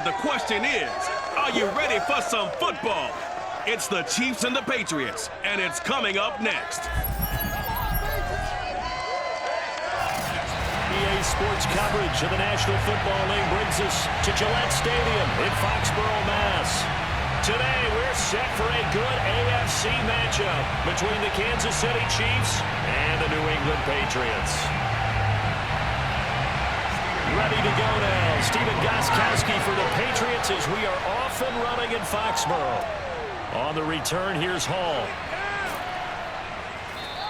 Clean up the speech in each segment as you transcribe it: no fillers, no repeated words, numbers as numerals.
And the question is, are you ready for some football? It's the Chiefs and the Patriots, and it's coming up next. EA Sports coverage of the National Football League brings us to Gillette Stadium in Foxborough, Mass. Today, we're set for a good AFC matchup between the Kansas City Chiefs and the New England Patriots. Ready to go now. Stephen Gostkowski for the Patriots as we are off and running in Foxborough. On the return, here's Hall.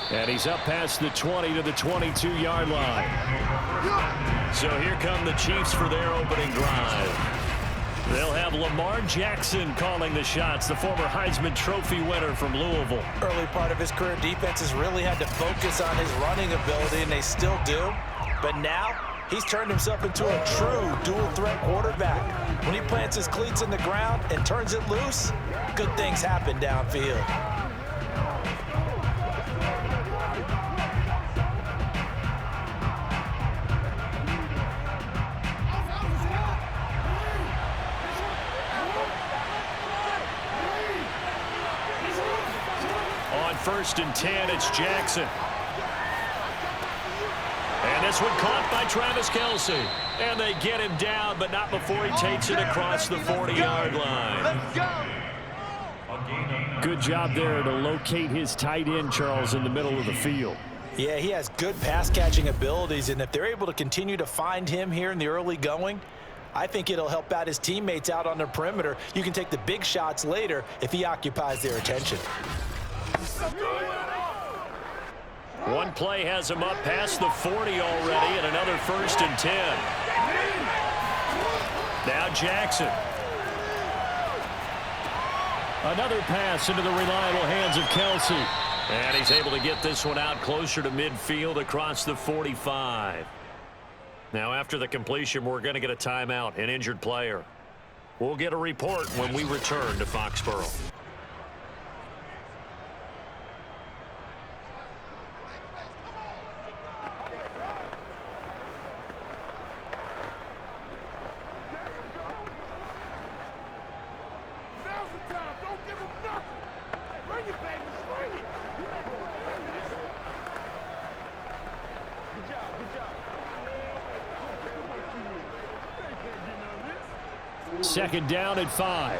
And he's up past the 20 to the 22-yard line. So here come the Chiefs for their opening drive. They'll have Lamar Jackson calling the shots, the former Heisman Trophy winner from Louisville. Early part of his career, defenses really had to focus on his running ability, and they still do. But now, he's turned himself into a true dual-threat quarterback. When he plants his cleats in the ground and turns it loose, good things happen downfield. On 1st and 10, it's Jackson. And this one caught by Travis Kelce. And they get him down, but not before he takes it across the 40-yard line. Let's go. Good job there to locate his tight end, Charles, in the middle of the field. Yeah, he has good pass-catching abilities, and if they're able to continue to find him here in the early going, I think it'll help out his teammates out on the perimeter. You can take the big shots later if he occupies their attention. One play has him up past the 40 already, and another 1st and 10. Now Jackson. Another pass into the reliable hands of Kelce. And he's able to get this one out closer to midfield across the 45. Now after the completion, we're going to get a timeout, an injured player. We'll get a report when we return to Foxborough. Second down at 5.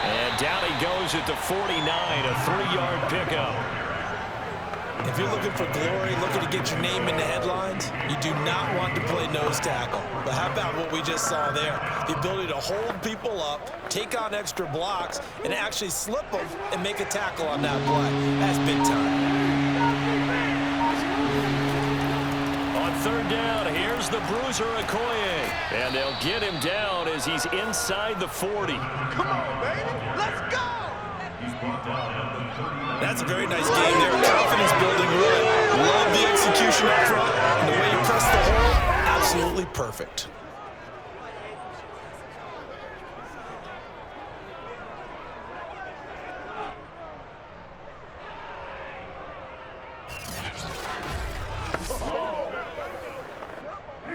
And down he goes at the 49, a 3-yard pickup. If you're looking for glory, looking to get your name in the headlines, you do not want to play nose tackle. But how about what we just saw there? The ability to hold people up, take on extra blocks, and actually slip them and make a tackle on that play. That's big time. On 3rd down, here's the bruiser Okoye. And they'll get him down as he's inside the 40. Come on, baby. Let's go. That's a very nice game there. Confidence building run. Love the execution up front. And the way you press the hole, absolutely perfect.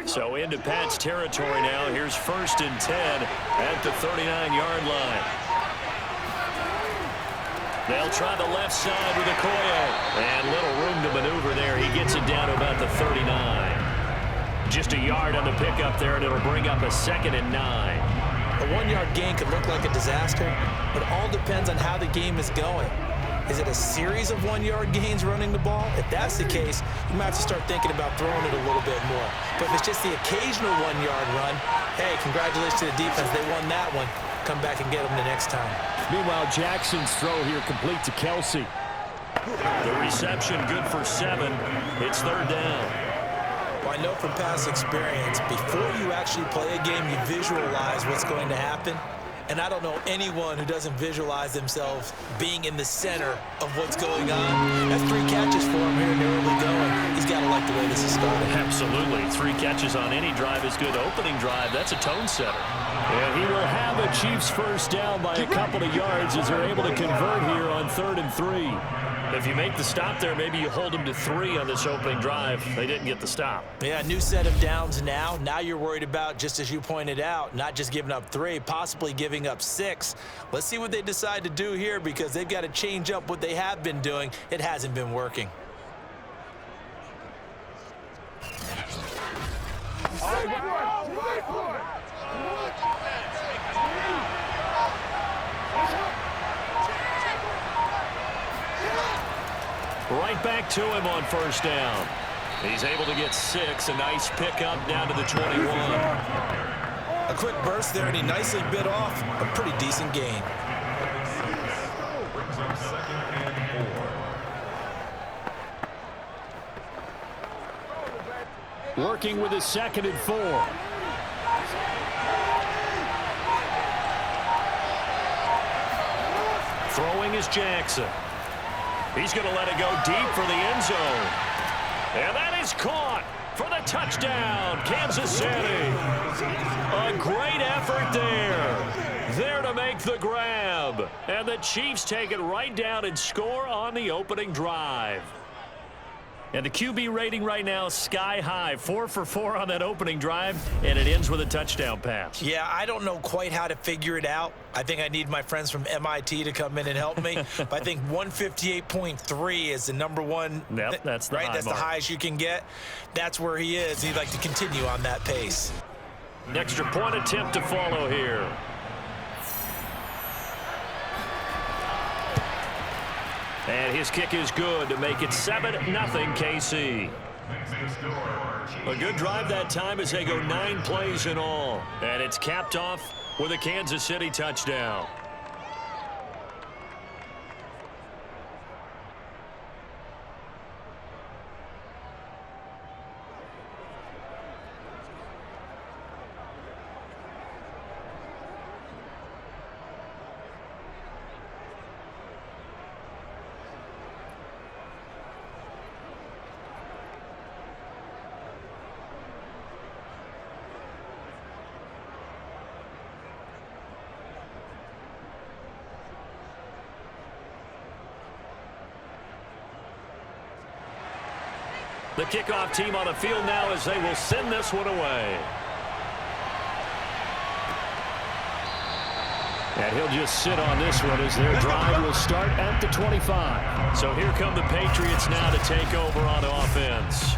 So into Pat's territory now. Here's 1st and 10 at the 39-yard line. They'll try the left side with Okoye. And little room to maneuver there. He gets it down to about the 39. Just a yard on the pickup there, and it'll bring up a 2nd and 9. A 1-yard gain could look like a disaster, but it all depends on how the game is going. Is it a series of 1-yard gains running the ball? If that's the case, you might have to start thinking about throwing it a little bit more. But if it's just the occasional 1-yard run, hey, congratulations to the defense. They won that one. Come back and get them the next time. Meanwhile, Jackson's throw here complete to Kelce. The reception good for 7. It's 3rd down. Well, I know from past experience, before you actually play a game, you visualize what's going to happen. And I don't know anyone who doesn't visualize themselves being in the center of what's going on. That's 3 catches for him here in the early going. He's got to like the way this is started. Absolutely. 3 catches on any drive is good. Opening drive, that's a tone setter. And he will have a Chiefs first down by a couple of yards as they're able to convert here on 3rd and 3. If you make the stop there, maybe you hold them to 3 on this opening drive. They didn't get the stop. Yeah, new set of downs now. Now you're worried about, just as you pointed out, not just giving up 3, possibly giving up 6. Let's see what they decide to do here because they've got to change up what they have been doing. It hasn't been working. Right back to him on first down. He's able to get 6. A nice pickup down to the 21. A quick burst there, and he nicely bit off a pretty decent gain. Working with his 2nd and 4. Throwing is Jackson. He's going to let it go deep for the end zone. And that is caught for the touchdown, Kansas City. A great effort there. There to make the grab. And the Chiefs take it right down and score on the opening drive. And the QB rating right now is sky high. 4 for 4 on that opening drive, and it ends with a touchdown pass. Yeah, I don't know quite how to figure it out. I think I need my friends from MIT to come in and help me. But I think 158.3 is the number one. Yep, that's the right. high That's mark. The highest you can get. That's where he is. He'd like to continue on that pace. An extra point attempt to follow here. And his kick is good to make it 7-0 KC. A good drive that time as they go 9 plays in all. And it's capped off with a Kansas City touchdown. The kickoff team on the field now as they will send this one away. And he'll just sit on this one as their drive will start at the 25. So here come the Patriots now to take over on offense.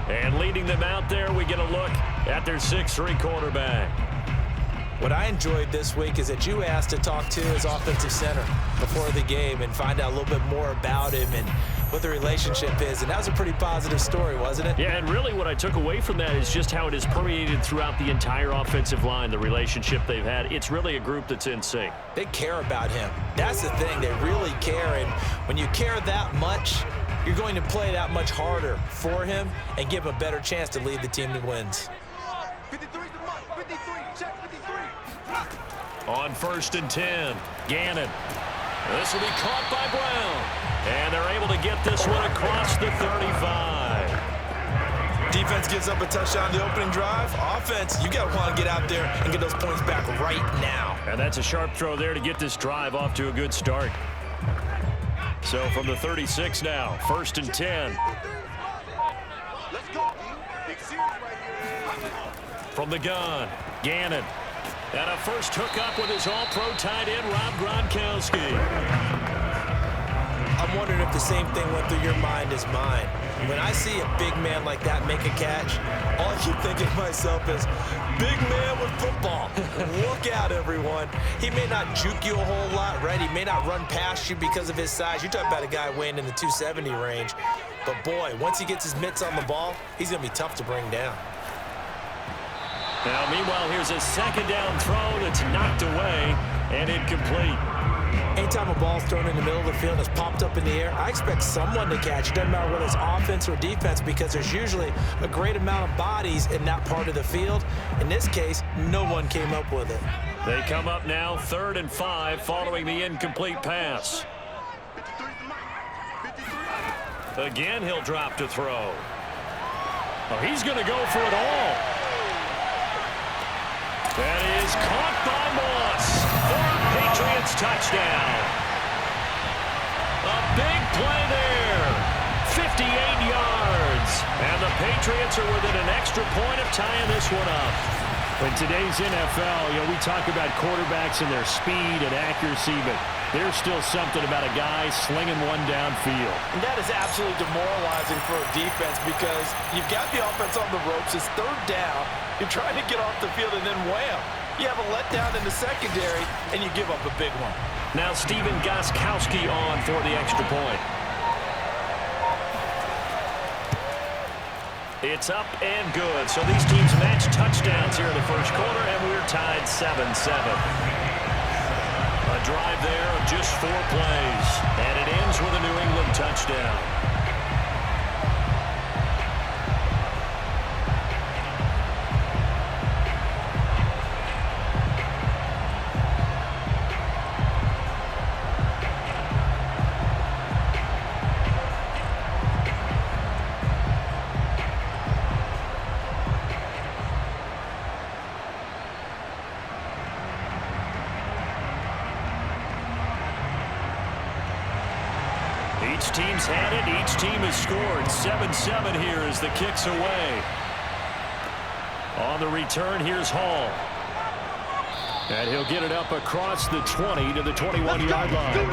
And leading them out there, we get a look at their 6'3" quarterback. What I enjoyed this week is that you asked to talk to his offensive center before the game and find out a little bit more about him and what the relationship is. And that was a pretty positive story, wasn't it? Yeah, and really what I took away from that is just how it has permeated throughout the entire offensive line, the relationship they've had. It's really a group that's in sync. They care about him. That's the thing. They really care. And when you care that much, you're going to play that much harder for him and give him a better chance to lead the team to wins. 53 is the mark. 53. Check 53. On 1st and 10, Gannon. This will be caught by Brown. And they're able to get this one across the 35. Defense gives up a touchdown the opening drive. Offense, you got to want to get out there and get those points back right now. And that's a sharp throw there to get this drive off to a good start. So from the 36 now, 1st and 10. Let's go. Big series right here. From the gun, Gannon. And a first hookup with his all-pro tight end, Rob Gronkowski. I'm wondering if the same thing went through your mind as mine. When I see a big man like that make a catch, all I keep thinking to myself is, big man with football. Look out, everyone. He may not juke you a whole lot, right? He may not run past you because of his size. You're talking about a guy weighing in the 270 range. But, boy, once he gets his mitts on the ball, he's going to be tough to bring down. Now, meanwhile, here's a 2nd down throw that's knocked away and incomplete. Anytime a ball's thrown in the middle of the field and it's popped up in the air, I expect someone to catch. It doesn't matter whether it's offense or defense because there's usually a great amount of bodies in that part of the field. In this case, no one came up with it. They come up now 3rd and 5 following the incomplete pass. 53. Again, he'll drop to throw. Oh, he's going to go for it all. That is caught by Moss for a Patriots touchdown. A big play there. 58 yards. And the Patriots are within an extra point of tying this one up. In today's NFL, we talk about quarterbacks and their speed and accuracy, but there's still something about a guy slinging one downfield. And that is absolutely demoralizing for a defense because you've got the offense on the ropes. It's 3rd down. You're trying to get off the field, and then wham, you have a letdown in the secondary, and you give up a big one. Now Steven Gostkowski on for the extra point. It's up and good. So these teams match touchdowns here in the first quarter, and we're tied 7-7. A drive there of just 4 plays, and it ends with a New England touchdown. Each team's had it. Each team has scored. 7-7 here as the kick's away. On the return, here's Hall. And he'll get it up across the 20 to the 21-yard line.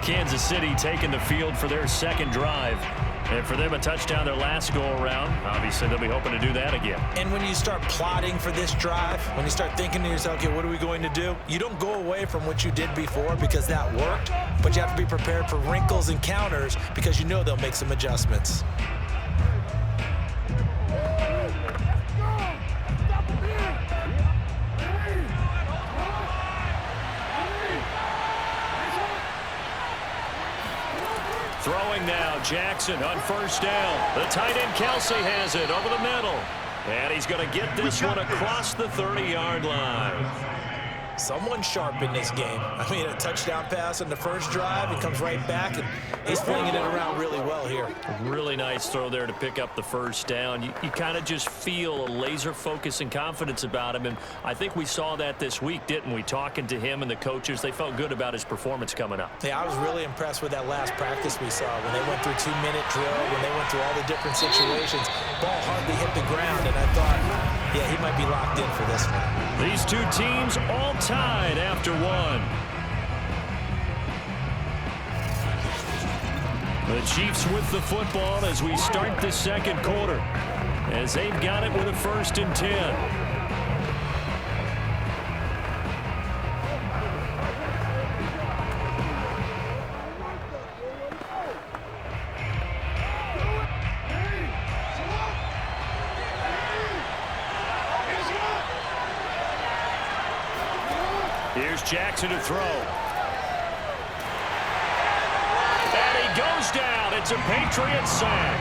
Kansas City taking the field for their second drive. And for them, a touchdown their last go-around. Obviously, they'll be hoping to do that again. And when you start plotting for this drive, when you start thinking to yourself, okay, what are we going to do? You don't go away from what you did before because that worked, but you have to be prepared for wrinkles and counters because you know they'll make some adjustments. Throwing now, Jackson on first down. The tight end Kelce has it over the middle. And he's going to get this one across the 30-yard line. Someone sharp in this game. I mean, a touchdown pass on the first drive. He comes right back, and he's flinging it around really well here. Really nice throw there to pick up the first down. You kind of just feel a laser focus and confidence about him, and I think we saw that this week, didn't we? Talking to him and the coaches, they felt good about his performance coming up. Yeah, I was really impressed with that last practice we saw when they went through 2-minute drill, when they went through all the different situations. Ball hardly hit the ground, and I thought, yeah, he might be locked in for this one. These two teams all tied after one. The Chiefs with the football as we start the second quarter, as they've got it with a 1st and 10. Here's Jackson to throw. And he goes down. It's a Patriots sack.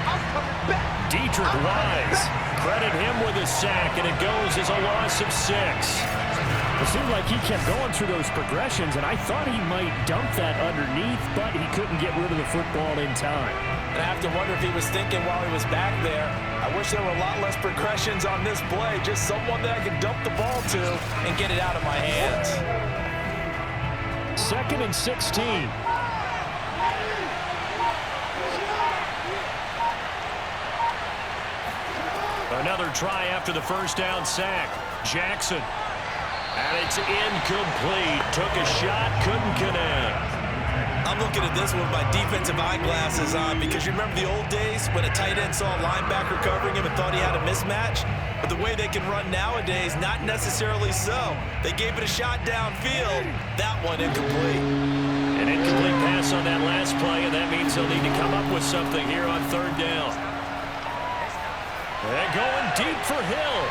Dietrich Wise. Credit him with a sack, and it goes as a loss of 6. It seemed like he kept going through those progressions, and I thought he might dump that underneath, but he couldn't get rid of the football in time. And I have to wonder if he was thinking while he was back there, I wish there were a lot less progressions on this play, just someone that I could dump the ball to and get it out of my hands. 2nd and 16. Another try after the first down sack. Jackson. And it's incomplete. Took a shot, couldn't connect. I'm looking at this with my defensive eyeglasses on because you remember the old days when a tight end saw a linebacker covering him and thought he had a mismatch? But the way they can run nowadays, not necessarily so. They gave it a shot downfield. That one incomplete. An incomplete pass on that last play, and that means they'll need to come up with something here on 3rd down. They're going deep for Hill.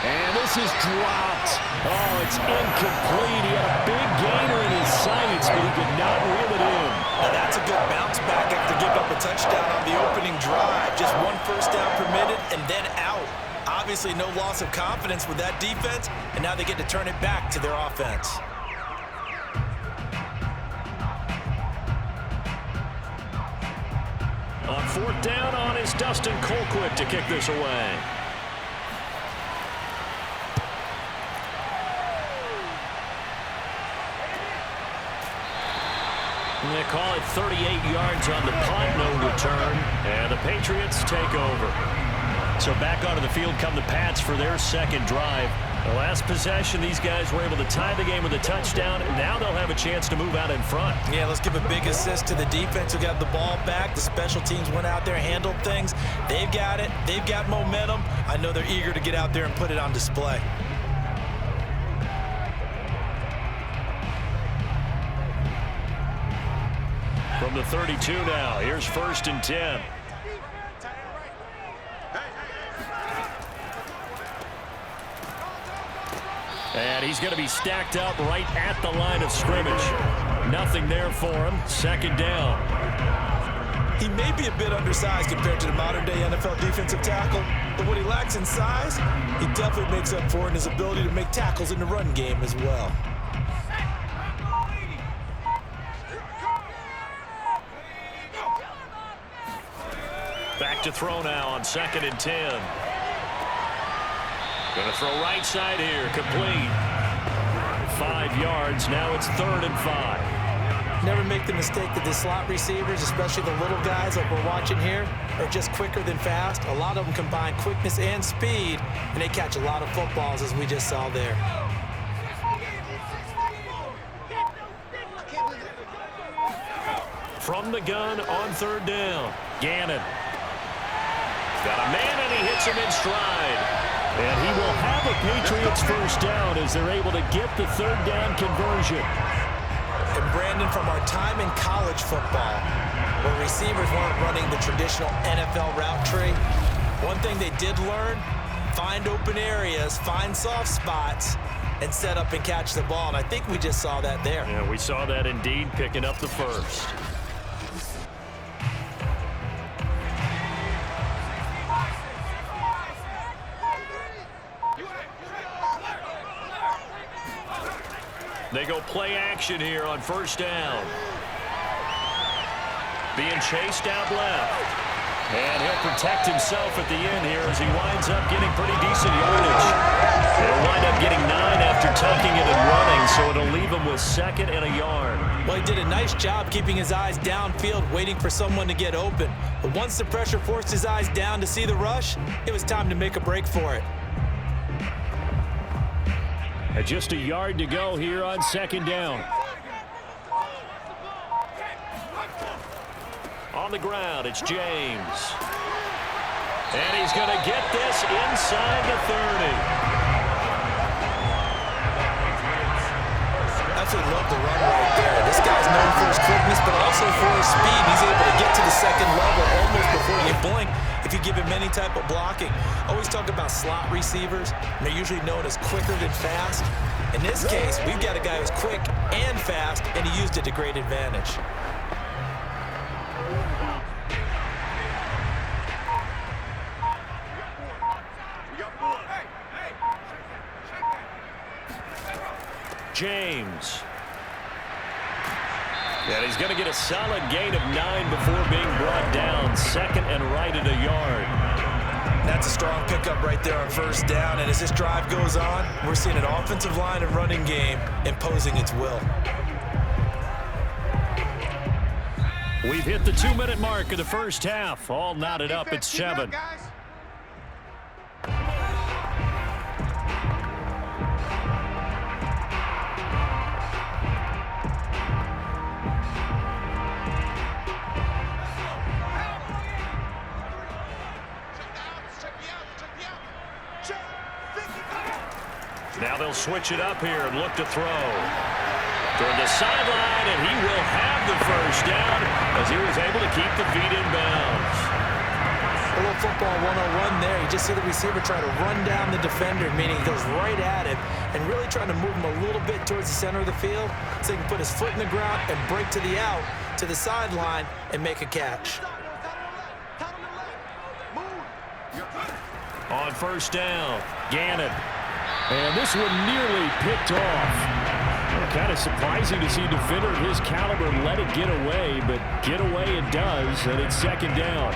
And this is dropped. Oh, it's incomplete. He had a big gainer in his sights, but he could not reel it in. Now that's a good bounce back after giving up a touchdown on the opening drive. Just one first down permitted and then out. Obviously no loss of confidence with that defense, and now they get to turn it back to their offense. On fourth down on is Dustin Colquitt to kick this away. They call it 38 yards on the punt, no return, and the Patriots take over. So back onto the field come the Pats for their second drive. The last possession, these guys were able to tie the game with a touchdown, and now they'll have a chance to move out in front. Yeah, let's give a big assist to the defense who got the ball back. The special teams went out there, handled things. They've got it. They've got momentum. I know they're eager to get out there and put it on display. From the 32 now, here's 1st and 10. And he's going to be stacked up right at the line of scrimmage. Nothing there for him. 2nd down. He may be a bit undersized compared to the modern-day NFL defensive tackle, but what he lacks in size, he definitely makes up for in his ability to make tackles in the run game as well. Back to throw now on 2nd and 10. Going to throw right side here, complete. 5 yards, now it's 3rd and 5. Never make the mistake that the slot receivers, especially the little guys like we're watching here, are just quicker than fast. A lot of them combine quickness and speed, and they catch a lot of footballs as we just saw there. From the gun on 3rd down, Gannon. Got a man and he hits him in stride. And he will have a Patriots first down as they're able to get the 3rd down conversion. And Brandon, from our time in college football, where receivers weren't running the traditional NFL route tree, one thing they did learn, find open areas, find soft spots, and set up and catch the ball. And I think we just saw that there. Yeah, we saw that indeed, picking up the first. They go play action here on 1st down. Being chased out left. And he'll protect himself at the end here as he winds up getting pretty decent yardage. They'll wind up getting 9 after tucking it and running, so it'll leave him with 2nd and a yard. Well, he did a nice job keeping his eyes downfield, waiting for someone to get open. But once the pressure forced his eyes down to see the rush, it was time to make a break for it. And just a yard to go here on 2nd down. On the ground, it's James. And he's going to get this inside the 30. Absolutely love the run right there. This guy's known for his quickness, but also for his speed. He's able to get to the 2nd level almost before you blink if you give him any type of blocking. Always talk about slot receivers, and they're usually known as quicker than fast. In this case, we've got a guy who's quick and fast, and he used it to great advantage. James. And he's going to get a solid gain of 9 before being brought down. 2nd and right at a yard. That's a strong pickup right there on 1st down. And as this drive goes on, we're seeing an offensive line and running game imposing its will. We've hit the 2-minute mark of the first half. All knotted up at 7. Now they'll switch it up here and look to throw. Toward the sideline, and he will have the first down as he was able to keep the feet in bounds. A little football 101 there. You just see the receiver try to run down the defender, meaning he goes right at him and really trying to move him a little bit towards the center of the field so he can put his foot in the ground and break to the out, to the sideline, and make a catch. On first down, Gannon. And this one nearly picked off. Kind of surprising to see a defender of his caliber let it get away, but get away it does, and it's second down.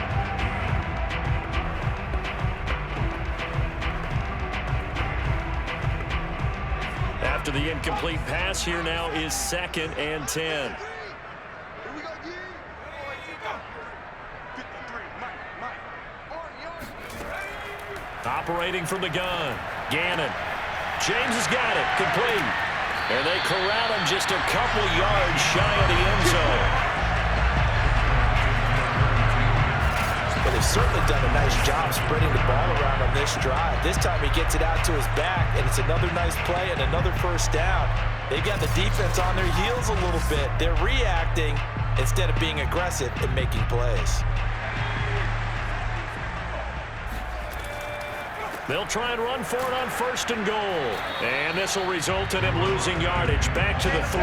After the incomplete pass, here now is 2nd and 10. Operating from the gun, Gannon. James has got it, complete. And they corral him just a couple yards shy of the end zone. But they've certainly done a nice job spreading the ball around on this drive. This time he gets it out to his back, and it's another nice play and another first down. They've got the defense on their heels a little bit. They're reacting instead of being aggressive and making plays. They'll try and run for it on 1st and goal. And this will result in him losing yardage back to the 3.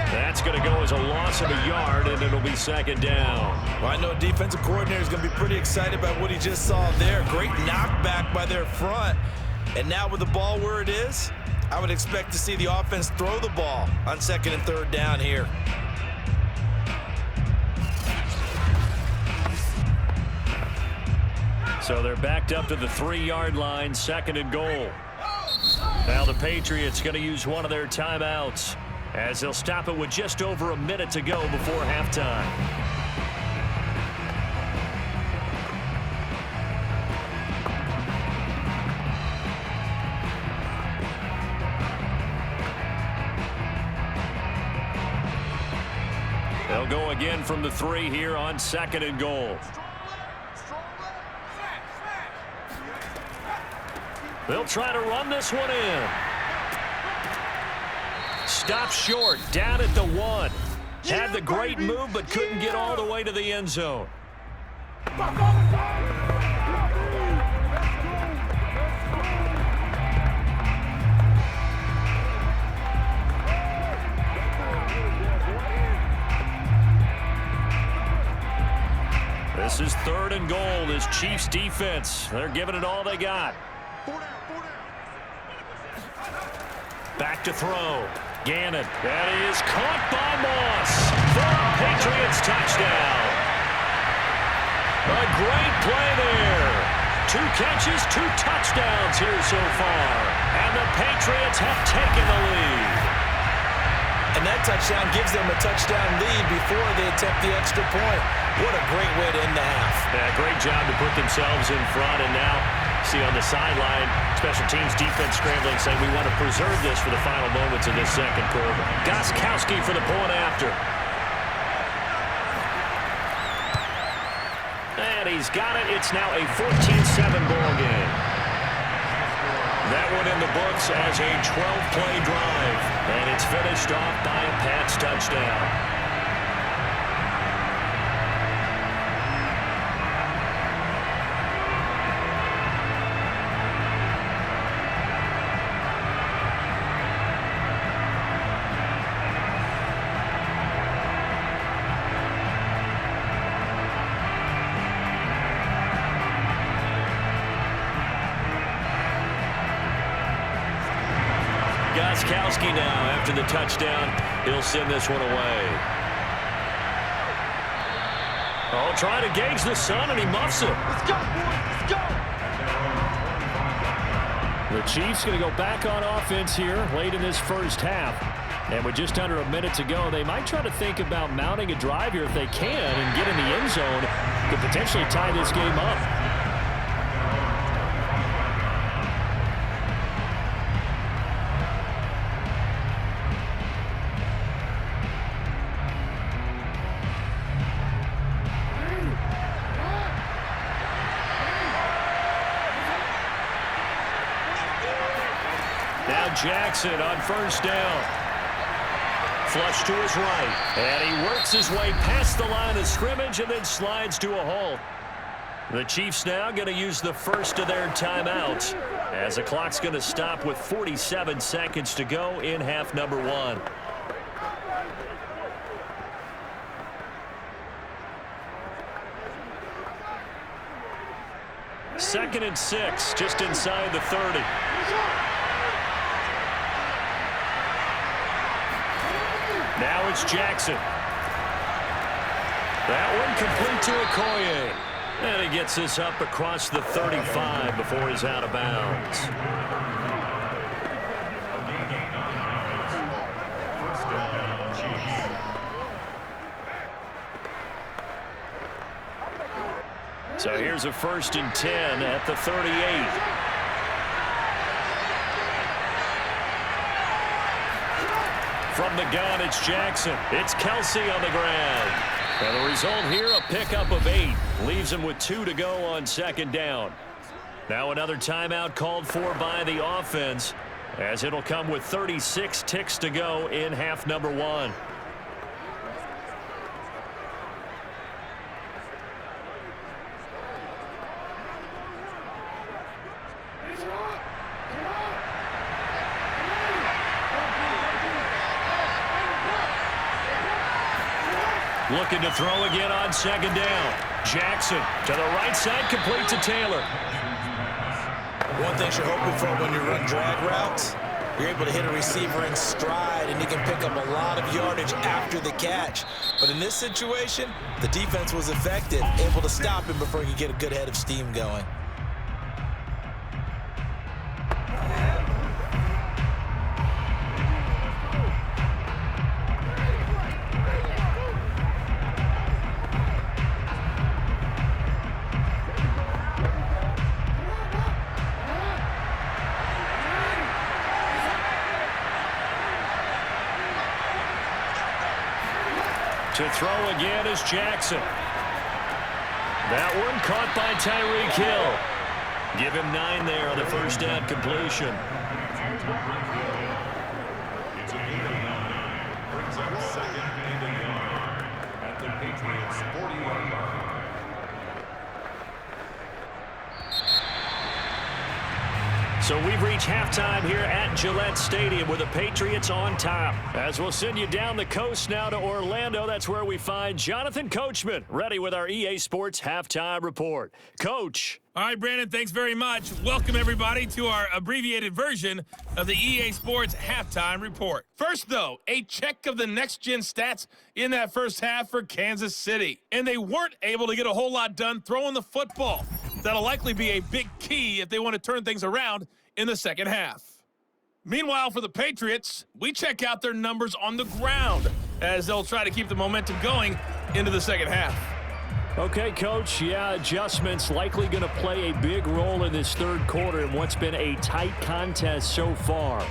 That's going to go as a loss of a yard, and it'll be 2nd down. Well, I know defensive coordinator is going to be pretty excited about what he just saw there. Great knockback by their front. And now with the ball where it is, I would expect to see the offense throw the ball on 2nd and 3rd down here. So they're backed up to the 3-yard line, 2nd and goal. Now the Patriots going to use one of their timeouts as they'll stop it with just over a minute to go before halftime. They'll go again from the 3 here on 2nd and goal. They'll try to run this one in. Stop short, down at the 1. Had the great move, but couldn't get all the way to the end zone. This is 3rd and goal. This Chiefs defense, they're giving it all they got. Back to throw. Gannon. That is caught by Moss for a Patriots touchdown. A great play there. 2 catches, 2 touchdowns here so far. And the Patriots have taken the lead. And that touchdown gives them a touchdown lead before they attempt the extra point. What a great way to end the half. Yeah, great job to put themselves in front, and now see on the sideline, special teams defense scrambling, saying we want to preserve this for the final moments of this 2nd quarter. Gostkowski for the point after. And he's got it. It's now a 14-7 ball game. That one in the books as a 12-play drive. And it's finished off by a Pats touchdown. Gostkowski now, after the touchdown, he'll send this one away. Oh, trying to gauge the sun, and he muffs it. Let's go, boys. Let's go. The Chiefs going to go back on offense here late in this first half. And with just under a minute to go, they might try to think about mounting a drive here if they can and get in the end zone to potentially tie this game up. Jackson on first down. Flush to his right. And he works his way past the line of scrimmage and then slides to a halt. The Chiefs now going to use the first of their timeouts as the clock's going to stop with 47 seconds to go in half number 1. Second and 6, just inside the 30. Now it's Jackson. That one complete to Okoye. And he gets this up across the 35 before he's out of bounds. So here's a 1st and 10 at the 38. From the gun, it's Jackson. It's Kelce on the ground. And the result here, a pickup of 8. Leaves him with 2 to go on 2nd down. Now another timeout called for by the offense, as it'll come with 36 ticks to go in half number 1. Looking to throw again on 2nd down. Jackson to the right side, complete to Taylor. One thing you're hoping for when you run drag routes, you're able to hit a receiver in stride, and you can pick up a lot of yardage after the catch. But in this situation, the defense was effective, able to stop him before he could get a good head of steam going. To throw again is Jackson. That one caught by Tyreek Hill. Give him 9 there on the 1st down completion. It's a gain of 9. Brings up 2nd and a yard at the Patriots' 40-yard line. So we've reached halftime here at Gillette Stadium with the Patriots on top. As we'll send you down the coast now to Orlando, that's where we find Jonathan Coachman, ready with our EA Sports Halftime Report. Coach. All right, Brandon, thanks very much. Welcome, everybody, to our abbreviated version of the EA Sports Halftime Report. First, though, a check of the next-gen stats in that first half for Kansas City. And they weren't able to get a whole lot done throwing the football. That'll likely be a big key if they want to turn things around in the second half. Meanwhile, for the Patriots, we check out their numbers on the ground as they'll try to keep the momentum going into the second half. Okay, Coach, yeah, adjustments likely going to play a big role in this third quarter in what's been a tight contest so far.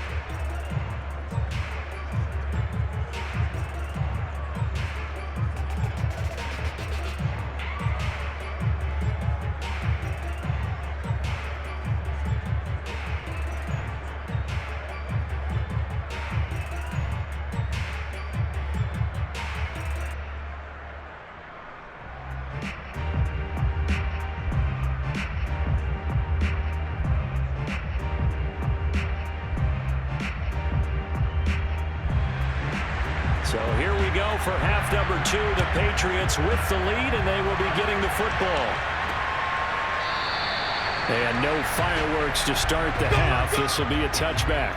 So here we go for half number 2. The Patriots with the lead, and they will be getting the football. And no fireworks to start the half. This will be a touchback.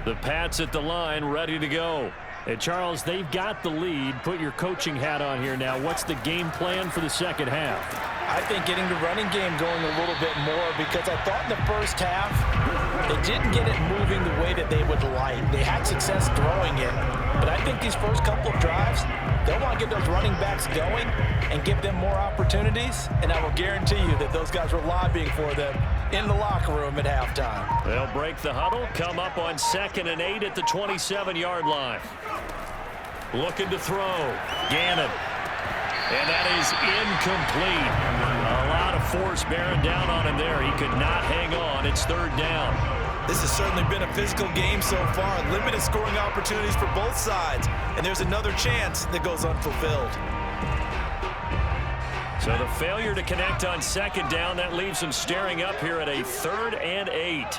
The Pats at the line, ready to go. Hey, Charles, they've got the lead. Put your coaching hat on here now. What's the game plan for the second half? I think getting the running game going a little bit more, because I thought in the first half they didn't get it moving the way that they would like. They had success throwing it, but I think these first couple of drives, they'll want to get those running backs going and give them more opportunities, and I will guarantee you that those guys were lobbying for them in the locker room at halftime. They'll break the huddle, come up on 2nd and 8 at the 27-yard line. Looking to throw. Gannon. And that is incomplete. A lot of force bearing down on him there. He could not hang on. It's 3rd down. This has certainly been a physical game so far. Limited scoring opportunities for both sides. And there's another chance that goes unfulfilled. So the failure to connect on 2nd down, that leaves him staring up here at a 3rd and 8.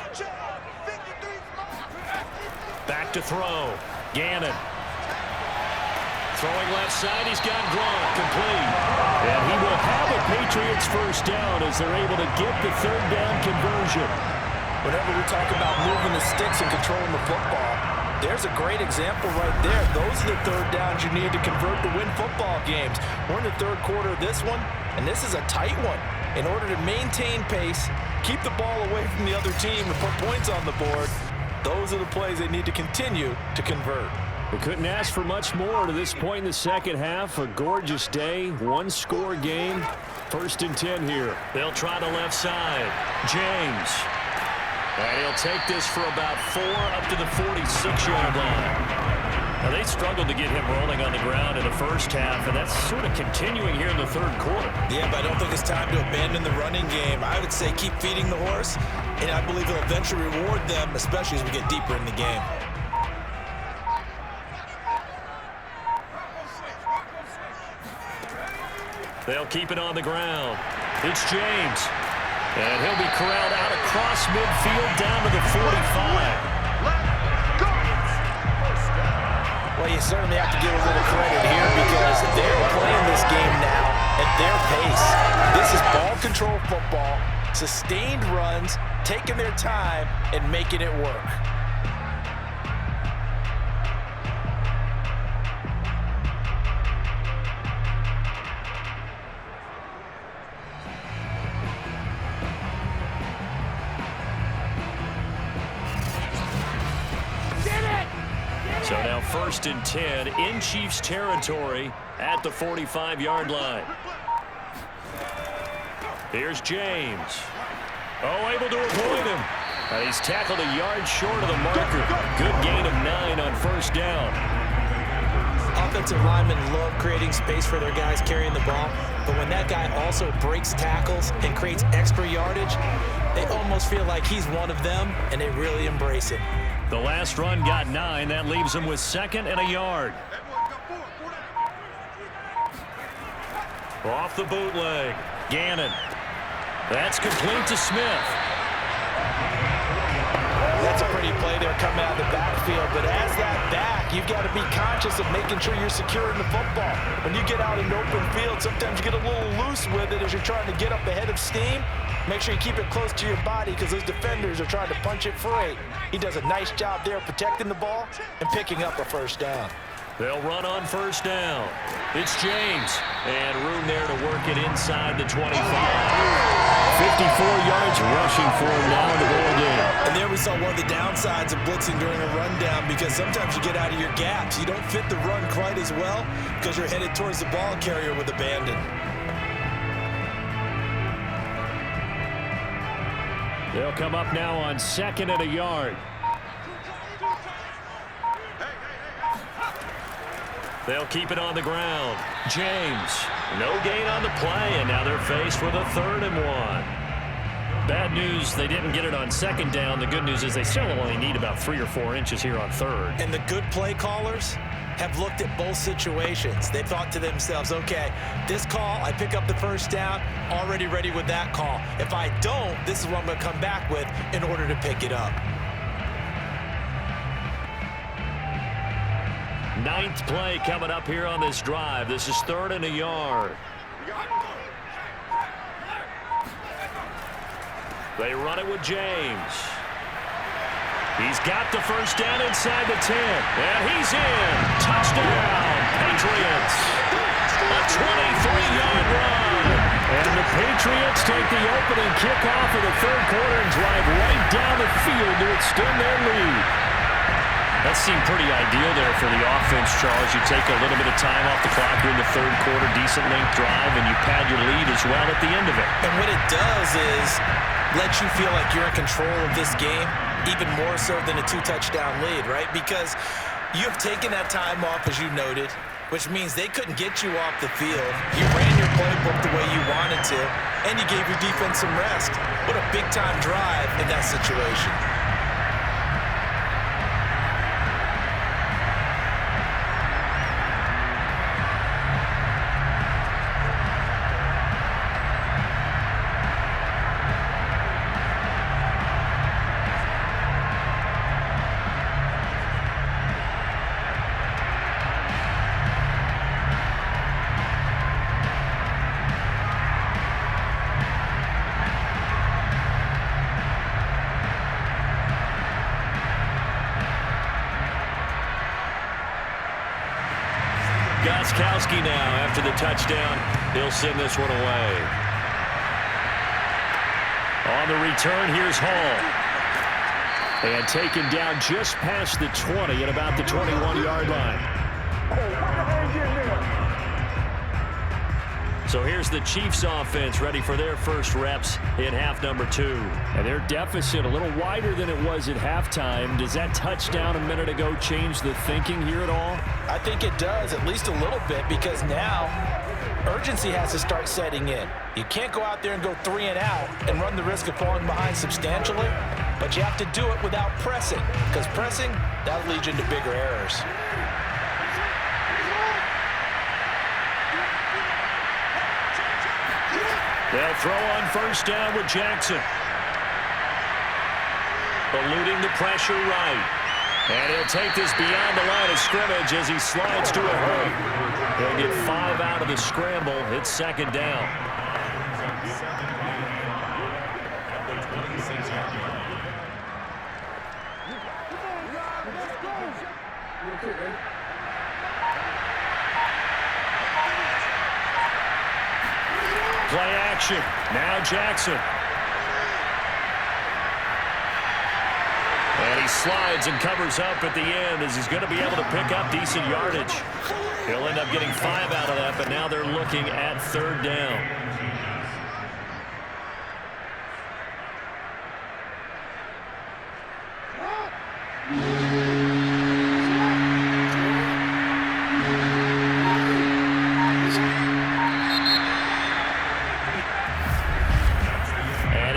Back to throw. Gannon. Throwing left side, he's got Gronk, complete. And he will have a Patriots first down as they're able to get the 3rd down conversion. Whenever we talk about moving the sticks and controlling the football, there's a great example right there. Those are the 3rd downs you need to convert to win football games. We're in the 3rd quarter of this one, and this is a tight one. In order to maintain pace, keep the ball away from the other team and put points on the board, those are the plays they need to continue to convert. We couldn't ask for much more to this point in the second half. A gorgeous day, one-score game. 1st and 10 here. They'll try the left side. James. And he'll take this for about 4 up to the 46-yard line. Now, they struggled to get him rolling on the ground in the first half, and that's sort of continuing here in the 3rd quarter. Yeah, but I don't think it's time to abandon the running game. I would say keep feeding the horse, and I believe it'll eventually reward them, especially as we get deeper in the game. They'll keep it on the ground. It's James. And he'll be corralled out across midfield down to the 45. Well, you certainly have to give a little credit here because they're playing this game now at their pace. This is ball control football, sustained runs, taking their time and making it work. So now 1st and 10 in Chiefs territory at the 45-yard line. Here's James. Oh, able to avoid him. He's tackled a yard short of the marker. Good gain of 9 on 1st down. Offensive linemen love creating space for their guys carrying the ball, but when that guy also breaks tackles and creates extra yardage, they almost feel like he's one of them, and they really embrace it. The last run got 9. That leaves him with 2nd and a yard. Off the bootleg. Gannon. That's complete to Smith. That's a pretty play there coming out of the backfield, but as that back, you've got to be conscious of making sure you're securing the football. When you get out in open field, sometimes you get a little loose with it as you're trying to get up ahead of steam. Make sure you keep it close to your body because those defenders are trying to punch it free. He does a nice job there protecting the ball and picking up a 1st down. They'll run on 1st down. It's James. And room there to work it inside the 25. 54 yards rushing for him now in the ball game. And there we saw one of the downsides of blitzing during a rundown because sometimes you get out of your gaps. You don't fit the run quite as well because you're headed towards the ball carrier with abandon. They'll come up now on 2nd and a yard. They'll keep it on the ground. James, no gain on the play, and now they're faced with a 3rd and 1. Bad news, they didn't get it on 2nd down. The good news is they still only need about 3 or 4 inches here on 3rd. And the good play callers have looked at both situations. They thought to themselves, okay, this call, I pick up the 1st down, already ready with that call. If I don't, this is what I'm going to come back with in order to pick it up. 9th play coming up here on this drive. This is 3rd and a yard. They run it with James. He's got the 1st down inside the 10. And he's in. Touchdown, Patriots. A 23-yard run. And the Patriots take the opening kickoff of the third quarter and drive right down the field to extend their lead. That seemed pretty ideal there for the offense, Charles. You take a little bit of time off the clock here in the third quarter, decent length drive, and you pad your lead as well at the end of it. And what it does is let you feel like you're in control of this game, even more so than a 2-touchdown lead, right? Because you've taken that time off, as you noted, which means they couldn't get you off the field. You ran your playbook the way you wanted to, and you gave your defense some rest. What a big-time drive in that situation. Gostkowski now after the touchdown. He'll send this one away. On the return, here's Hall. And taken down just past the 20 at about the 21-yard line. So here's the Chiefs offense ready for their first reps in half number 2. And their deficit a little wider than it was at halftime. Does that touchdown a minute ago change the thinking here at all? I think it does, at least a little bit, because now urgency has to start setting in. You can't go out there and go 3 and out and run the risk of falling behind substantially, but you have to do it without pressing, because pressing, that'll lead you into bigger errors. They'll throw on first down with Jackson. Eluding the pressure right. And he'll take this beyond the line of scrimmage as he slides to a hole. He'll get 5 out of the scramble. It's second down. Play action. Now Jackson. And he slides and covers up at the end as he's going to be able to pick up decent yardage. He'll end up getting 5 out of that, but now they're looking at third down.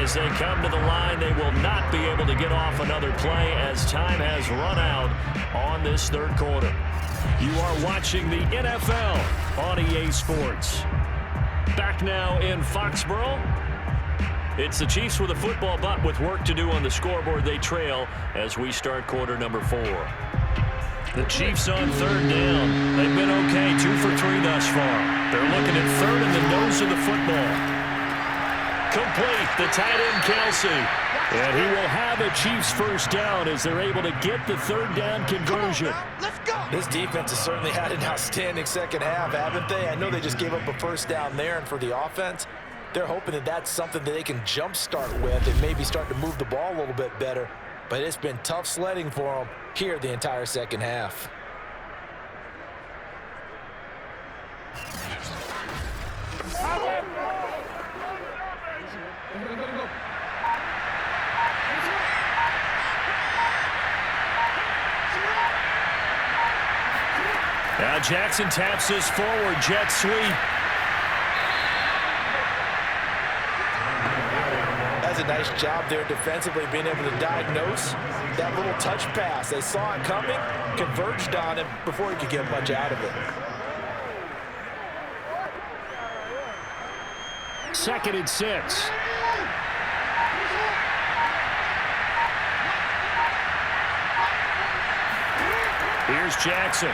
As they come to the line, they will not be able to get off another play as time has run out on this third quarter. You are watching the NFL on EA Sports. Back now in Foxborough. It's the Chiefs with a football, but with work to do on the scoreboard, they trail as we start quarter number 4. The Chiefs on third down. They've been okay, 2 for 3 thus far. They're looking at third in the nose of the football. Complete, the tight end Kelce. And he will have a Chiefs first down as they're able to get the third down conversion. Let's go. This defense has certainly had an outstanding second half, haven't they? I know they just gave up a first down there, and for the offense, they're hoping that that's something that they can jumpstart with and maybe start to move the ball a little bit better. But it's been tough sledding for them here the entire second half. Now Jackson taps this forward jet sweep. That's a nice job there defensively, being able to diagnose that little touch pass. They saw it coming, converged on him before he could get much out of it. Second and 6. Here's Jackson.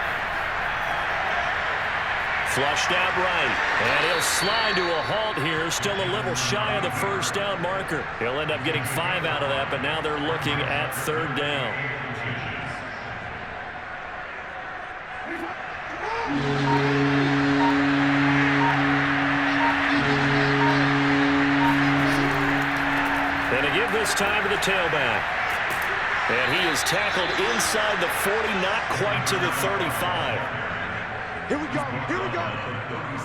Flushed out right. And he'll slide to a halt here. Still a little shy of the first down marker. He'll end up getting 5 out of that, but now they're looking at third down. this time to the tailback. And he is tackled inside the 40, not quite to the 35. Here we go. Here we go.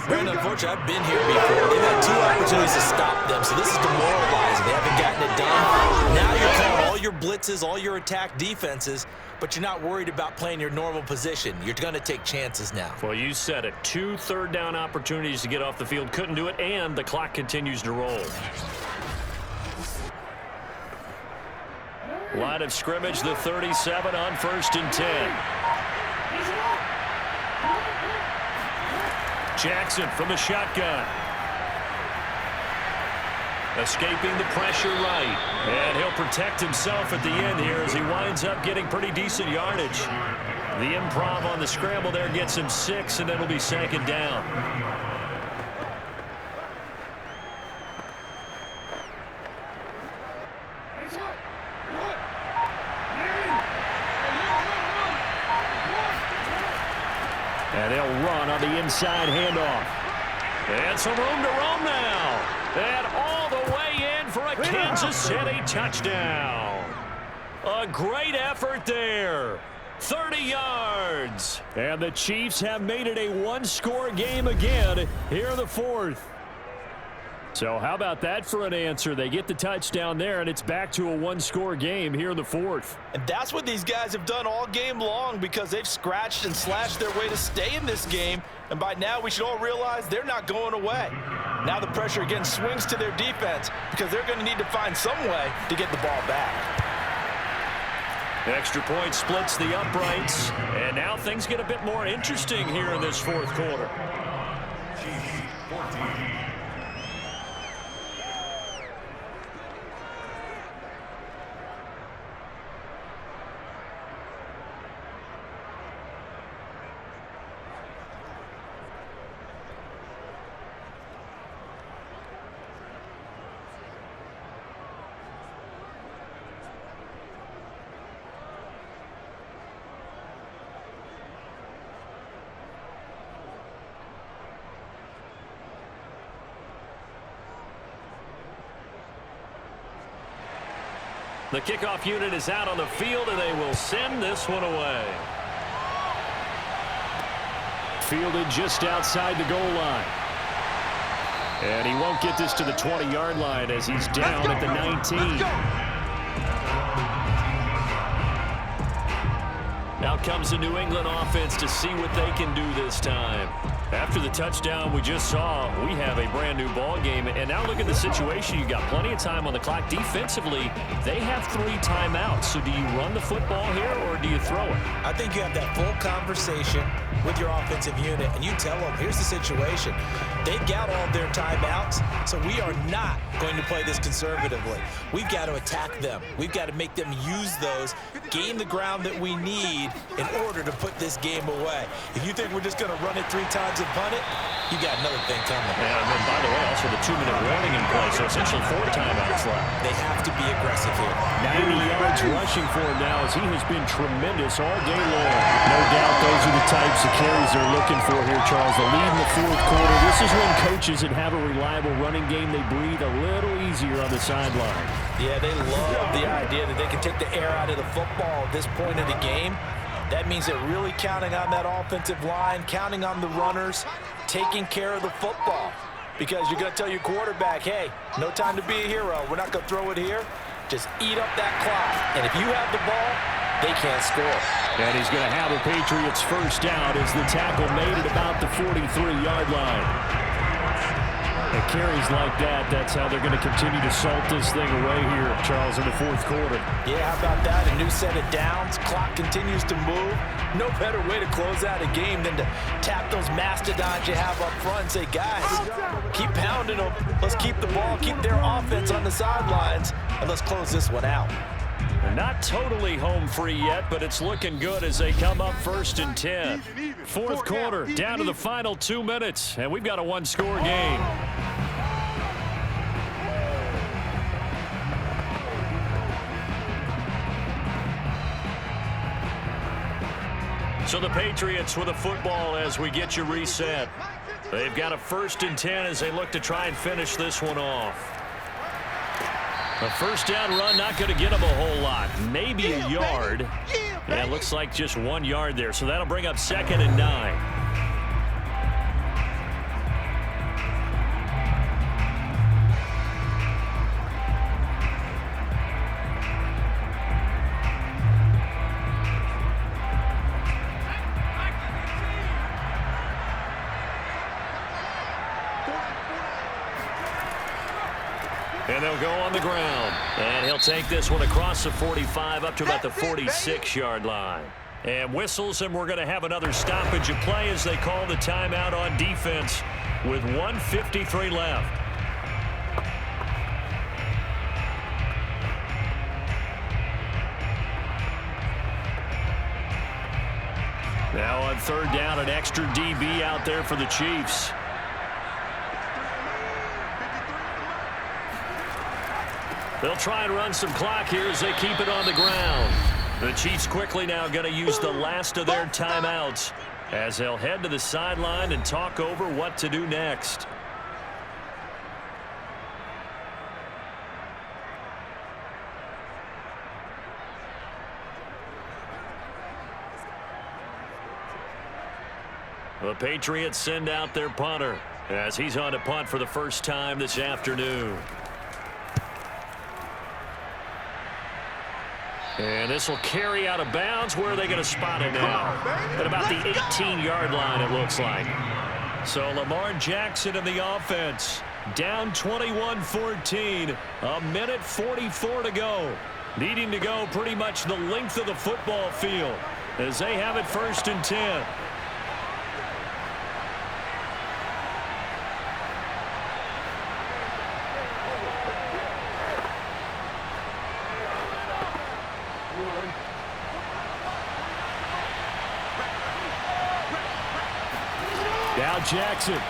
Brandon, unfortunately, I've been here before. They've had 2 opportunities to stop them, so this is demoralizing. They haven't gotten it done. Now you're calling all your blitzes, all your attack defenses, but you're not worried about playing your normal position. You're going to take chances now. Well, you said it. 2 third-down opportunities to get off the field. Couldn't do it, and the clock continues to roll. Line of scrimmage, the 37 on 1st and 10. Jackson from the shotgun. Escaping the pressure right. And he'll protect himself at the end here as he winds up getting pretty decent yardage. The improv on the scramble there gets him 6, and it'll be 2nd down. And they'll run on the inside handoff. And some room to roam now. And all the way in for a Kansas City touchdown. A great effort there. 30 yards. And the Chiefs have made it a 1-score game again here in the 4th. So how about that for an answer? They get the touchdown there, and it's back to a 1-score game here in the 4th. And that's what these guys have done all game long because they've scratched and slashed their way to stay in this game. And by now, we should all realize they're not going away. Now the pressure again swings to their defense because they're going to need to find some way to get the ball back. Extra point splits the uprights. And now things get a bit more interesting here in this 4th quarter. Chiefs 14. The kickoff unit is out on the field, and they will send this one away. Fielded just outside the goal line. And he won't get this to the 20-yard line as he's down at the 19. Now comes the New England offense to see what they can do this time. After the touchdown we just saw, we have a brand new ball game. And now look at the situation. You got plenty of time on the clock. Defensively, they have 3 timeouts. So do you run the football here or do you throw it? I think you have that full conversation with your offensive unit, and you tell them, here's the situation. They've got all their timeouts, so we are not going to play this conservatively. We've got to attack them. We've got to make them use those, gain the ground that we need in order to put this game away. If you think we're just going to run it 3 times and punt it, you got another thing coming. And then, by the way, also the 2-minute warning in play, so essentially 4 timeouts left. They have to be aggressive here. 90 yards rushing for him now as he has been tremendous all day long. No doubt those are the types of carries they're looking for here, Charles. The lead in the 4th quarter. This is when coaches that have a reliable running game, they breathe a little easier on the sideline. Yeah, they love the idea that they can take the air out of the football at this point of the game. That means they're really counting on that offensive line, counting on the runners, taking care of the football. Because you're going to tell your quarterback, hey, no time to be a hero. We're not going to throw it here. Just eat up that clock. And if you have the ball, they can't score. And he's going to have a Patriots first down as the tackle made at about the 43-yard line. And carries like that, that's how they're going to continue to salt this thing away here, Charles, in the 4th quarter. Yeah, how about that? A new set of downs. Clock continues to move. No better way to close out a game than to tap those mastodons you have up front and say, guys, keep pounding them. Let's keep the ball, keep their offense on the sidelines, and let's close this one out. They're not totally home free yet, but it's looking good as they come up 1st and 10. 4th quarter, down to the final 2 minutes, and we've got a 1-score game. So the Patriots with a football as we get you reset. They've got a 1st and 10 as they look to try and finish this one off. A first down run, not going to get him a whole lot. Maybe a yard. Yeah, it looks like just 1 yard there. So that'll bring up 2nd and 9. And they'll go on the ground. And he'll take this one across the 45 up to about the 46-yard line. And whistles, and we're going to have another stoppage of play as they call the timeout on defense with 1:53 left. Now on 3rd down, an extra DB out there for the Chiefs. They'll try and run some clock here as they keep it on the ground. The Chiefs quickly now going to use the last of their timeouts as they'll head to the sideline and talk over what to do next. The Patriots send out their punter as he's on to punt for the first time this afternoon. And this will carry out of bounds. Where are they going to spot it now? At about the 18-yard line, it looks like. So Lamar Jackson in the offense. Down 21-14. A minute 44 to go. Needing to go pretty much the length of the football field as they have it 1st and 10. Now Jackson.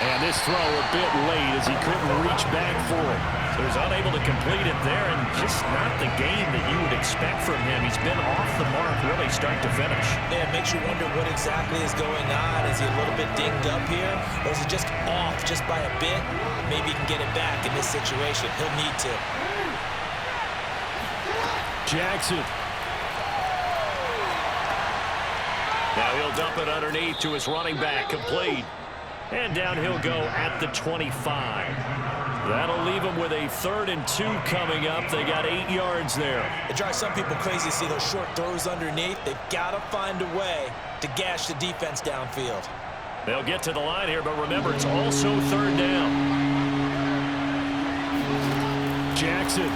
And this throw a bit late as he couldn't reach back for it. So he's unable to complete it there, and just not the game that you would expect from him. He's been off the mark really start to finish. Yeah, it makes you wonder what exactly is going on. Is he a little bit dinged up here, or is he just off just by a bit? Maybe he can get it back in this situation. He'll need to. Jackson. Now he'll dump it underneath to his running back, complete. And down he'll go at the 25. That'll leave him with a 3rd and 2 coming up. They got 8 yards there. It drives some people crazy to see those short throws underneath. They've got to find a way to gash the defense downfield. They'll get to the line here, but remember, it's also 3rd down. Jackson.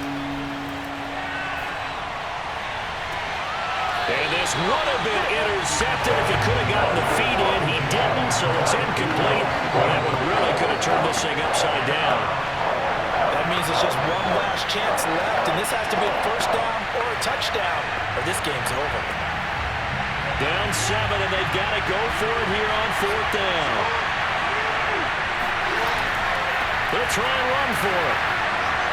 And this would have been intercepted if he could have gotten the feet in. He didn't, so it's incomplete. Well, that one really could have turned this thing upside down. That means it's just one last chance left, and this has to be a 1st down or a touchdown, or this game's over. Down 7, and they've got to go for it here on 4th down. They'll try and run for it.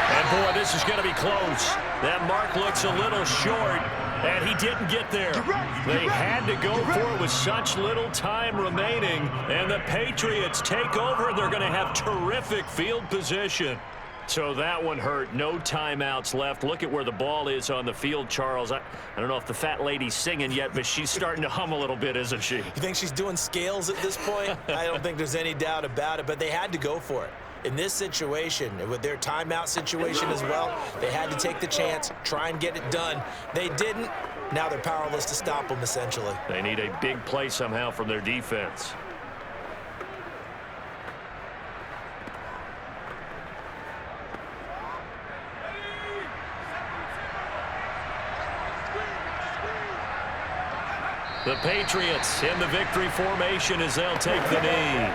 And, boy, this is going to be close. That mark looks a little short. And he didn't get there. They had to go for it with such little time remaining. And the Patriots take over. They're going to have terrific field position. So that one hurt. No timeouts left. Look at where the ball is on the field, Charles. I don't know if the fat lady's singing yet, but she's starting to hum a little bit, isn't she? You think she's doing scales at this point? I don't think there's any doubt about it, but they had to go for it. In this situation, with their timeout situation as well, they had to take the chance, try and get it done. They didn't. Now they're powerless to stop them, essentially. They need a big play somehow from their defense. The Patriots in the victory formation as they'll take the knee.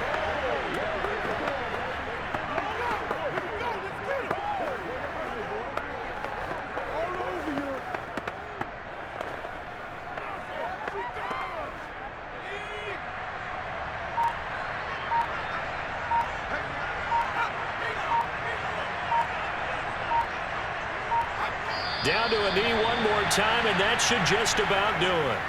Down to a knee one more time, and that should just about do it.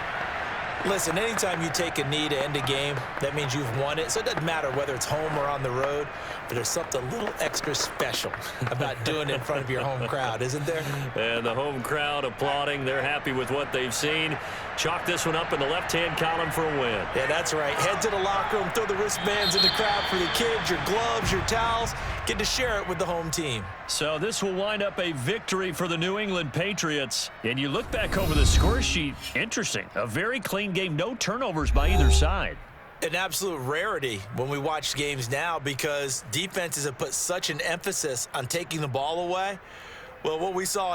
Listen, anytime you take a knee to end a game, that means you've won it. So it doesn't matter whether it's home or on the road, but there's something a little extra special about doing it in front of your home crowd, isn't there? And the home crowd applauding. They're happy with what they've seen. Chalk this one up in the left-hand column for a win. Yeah, that's right. Head to the locker room, throw the wristbands in the crowd for the kids, your gloves, your towels. Get to share it with the home team. So this will wind up a victory for the New England Patriots. And you look back over the score sheet, interesting. A very clean game, no turnovers by either side. An absolute rarity when we watch games now because defenses have put such an emphasis on taking the ball away. Well, what we saw